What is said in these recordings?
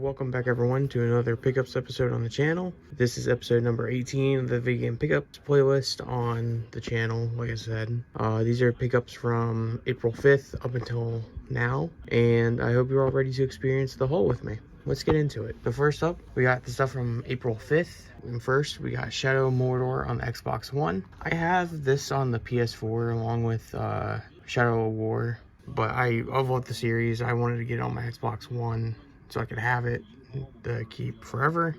Welcome back everyone to another pickups episode on the channel. This is episode number 18 of the video game pickups playlist on the channel. Like I said, these are pickups from April 5th up until now, and I hope you're all ready to experience the haul with me. Let's get into it. So first up, we got the stuff from April 5th. And first, we got Shadow Mordor on the Xbox One. I have this on the PS4 along with Shadow of War, but I love the series. I wanted to get it on my Xbox One so I could have it to keep forever.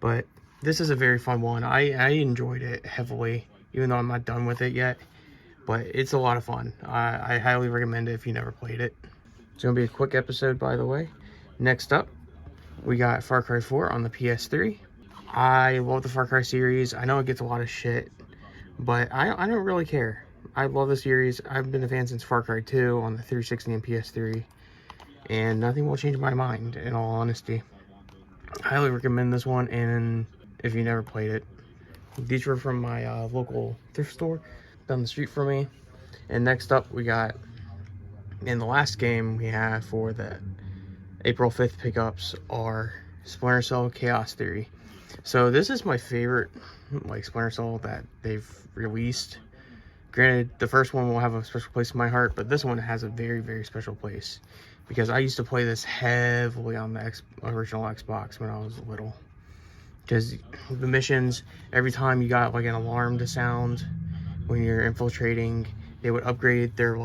But this is a very fun one. I enjoyed it heavily, even though I'm not done with it yet. But it's a lot of fun. I highly recommend it if you never played it. It's going to be a quick episode, by the way. Next up, we got Far Cry 4 on the PS3. I love the Far Cry series. I know it gets a lot of shit, but I don't really care. I love the series. I've been a fan since Far Cry 2 on the 360 and PS3. And nothing will change my mind, in all honesty. I highly recommend this one, and if you never played it. These were from my local thrift store down the street from me. And next up, we got, in the last game we have for the April 5th pickups are Splinter Cell Chaos Theory. So this is my favorite, Splinter Cell that they've released. Granted, the first one will have a special place in my heart, but this one has a very, very special place. Because I used to play this heavily on the original Xbox when I was little. Because the missions, every time you got an alarm to sound when you're infiltrating, they would upgrade their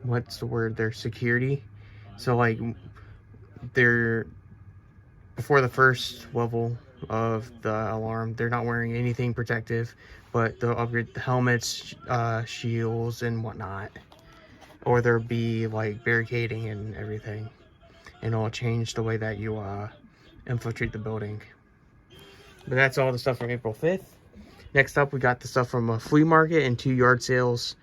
their security. So before the first level of the alarm, they're not wearing anything protective, but they'll upgrade the helmets, shields, and whatnot. Or there'll be barricading and everything, and it'll change the way that you infiltrate the building. But that's all the stuff from April 5th. Next up, we got the stuff from a flea market and 2 yard sales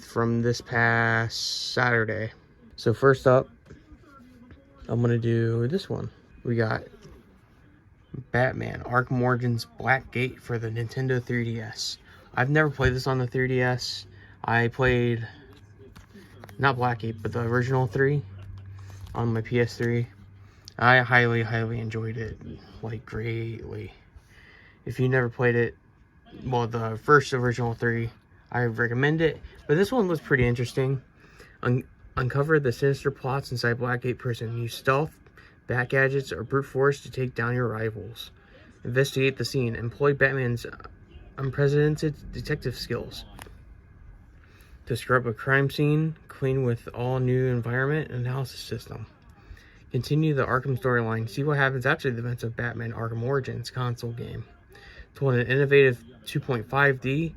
from this past Saturday. So first up, I'm gonna do this one. We got Batman Arkham Origins Black Gate for the Nintendo 3DS. I've never played this on the 3DS. I played not Black Gate, but the original 3 on my PS3. I highly enjoyed it, greatly. If you never played it, well, the first original 3, I recommend it. But this one was pretty interesting. Uncover the sinister plots inside Blackgate Prison. Use stealth, bat gadgets, or brute force to take down your rivals. Investigate the scene. Employ Batman's unprecedented detective skills to scrub a crime scene clean with all new environment and analysis system. Continue the Arkham storyline. See what happens after the events of Batman Arkham Origins console game. Told an innovative 2.5D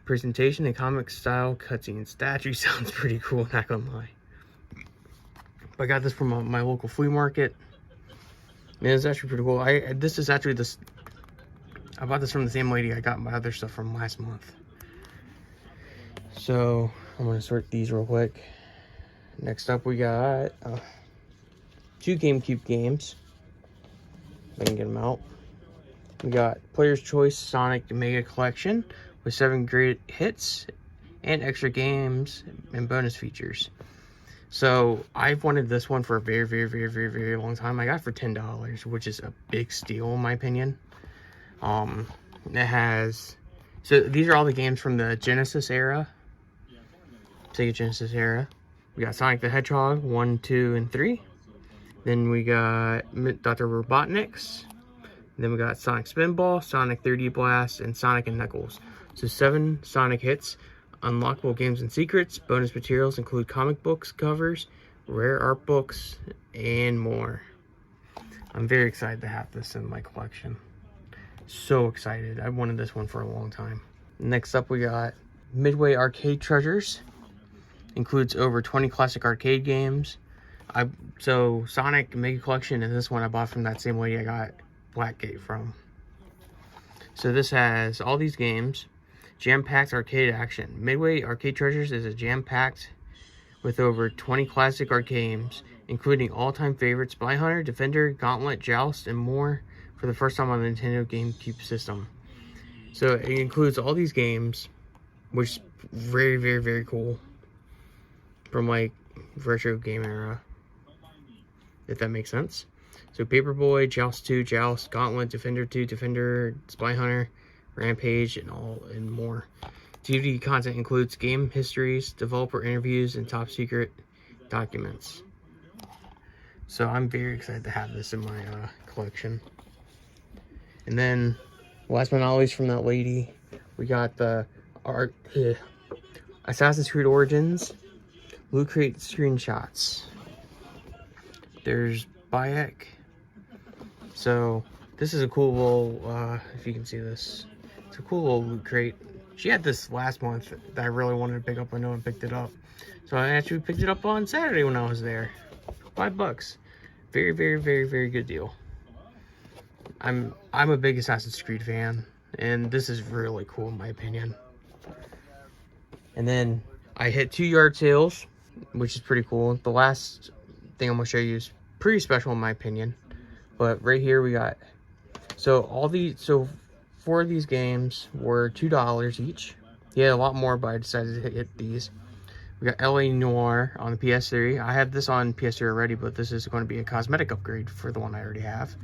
presentation and comic style cutscenes. That actually sounds pretty cool, not gonna lie. But I got this from my local flea market. And it's actually pretty cool. I bought this from the same lady I got my other stuff from last month. So I'm gonna sort these real quick. Next up, we got 2 GameCube games. If I can get them out. We got Player's Choice Sonic Mega Collection with 7 great hits and extra games and bonus features. So I've wanted this one for a very long time. I got it for $10, which is a big steal in my opinion. It has, so these are all the games from the Genesis era, Sega Genesis era. We got Sonic the Hedgehog 1, 2, and 3. Then we got Dr. Robotnik's. Then we got Sonic Spinball, Sonic 3D Blast, and Sonic and Knuckles. So 7 Sonic hits, unlockable games and secrets. Bonus materials include comic books covers, rare art books, and more. I'm very excited to have this in my collection. So excited. I've wanted this one for a long time. Next up, we got Midway Arcade Treasures. Includes over 20 classic arcade games. So Sonic Mega Collection and this one I bought from that same lady I got Blackgate from. So this has all these games, jam-packed arcade action. Midway Arcade Treasures is a jam-packed with over 20 classic arcade games, including all-time favorites Spy Hunter, Defender, Gauntlet, Joust, and more for the first time on the Nintendo GameCube system. So it includes all these games, which is very cool, from retro game era. if that makes sense. So Paperboy, Joust 2, Joust, Gauntlet, Defender 2, Defender, Spy Hunter, Rampage, and more. DVD content includes game histories, developer interviews, and top secret documents. So I'm very excited to have this in my collection. And then, last but not least from that lady, we got the Assassin's Creed Origins Loot Crate screenshots. There's Bayek. So this is a cool little, if you can see this, it's a cool little loot crate. She had this last month that I really wanted to pick up. I know and picked it up. So I actually picked it up on Saturday when I was there. $5. Very, very, very, very good deal. I'm a big Assassin's Creed fan, and this is really cool in my opinion. And then I hit 2 yard sales, which is pretty cool. The last thing I'm gonna show you is pretty special in my opinion. But right here we got, so 4 of these games were $2 each. Yeah, a lot more, but I decided to hit these. We got LA Noire on the PS3. I have this on PS3 already, but this is going to be a cosmetic upgrade for the one I already have,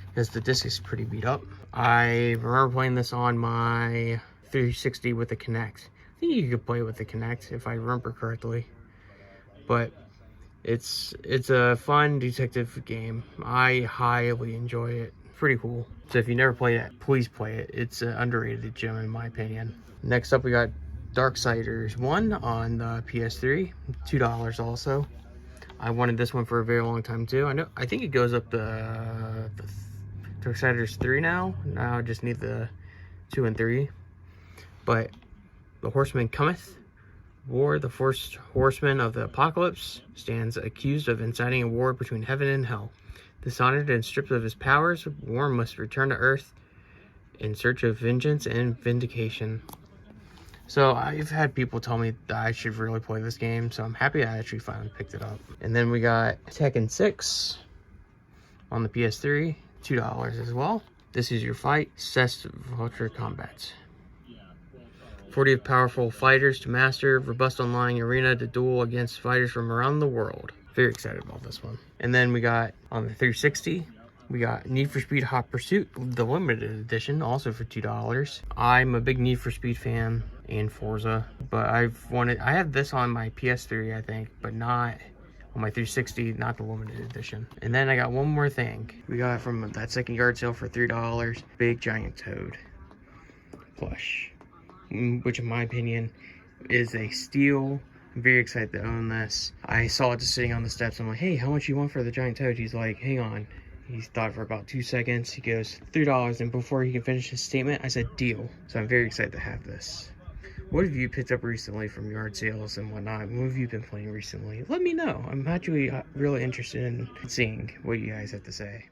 because the disc is pretty beat up. I remember playing this on my 360 with the Kinect. I think you could play it with the Kinect if I remember correctly. But it's a fun detective game. I highly enjoy it. Pretty cool. So if you never played it, please play it. It's an underrated gem in my opinion. Next up we got Darksiders 1 on the PS3, $2 also. I wanted this one for a very long time too. I think it goes up to Darksiders 3 now. Now I just need the 2 and 3. But the Horseman cometh. War, the first horseman of the apocalypse, stands accused of inciting a war between heaven and hell. Dishonored and stripped of his powers, War must return to Earth in search of vengeance and vindication. So I've had people tell me that I should really play this game, so I'm happy I actually finally picked it up. And then we got Tekken 6 on the PS3, $2 as well. This is your fight, Cest Vulture Combat. 40 powerful fighters to master, robust online arena to duel against fighters from around the world. Very excited about this one. And then we got, on the 360, we got Need for Speed Hot Pursuit, the limited edition, also for $2. I'm a big Need for Speed fan and Forza, but I have this on my PS3, I think, but not on my 360, not the limited edition. And then I got one more thing. We got from that second yard sale for $3, Big Giant Toad plush, which in my opinion is a steal. I'm very excited to own this. I saw it just sitting on the steps. I'm like, hey, how much you want for the giant toad? He's like, hang on. He thought for about 2 seconds. He goes, $3. And before he can finish his statement, I said, deal. So I'm very excited to have this. What have you picked up recently from yard sales and whatnot? What have you been playing recently? Let me know. I'm actually really interested in seeing what you guys have to say.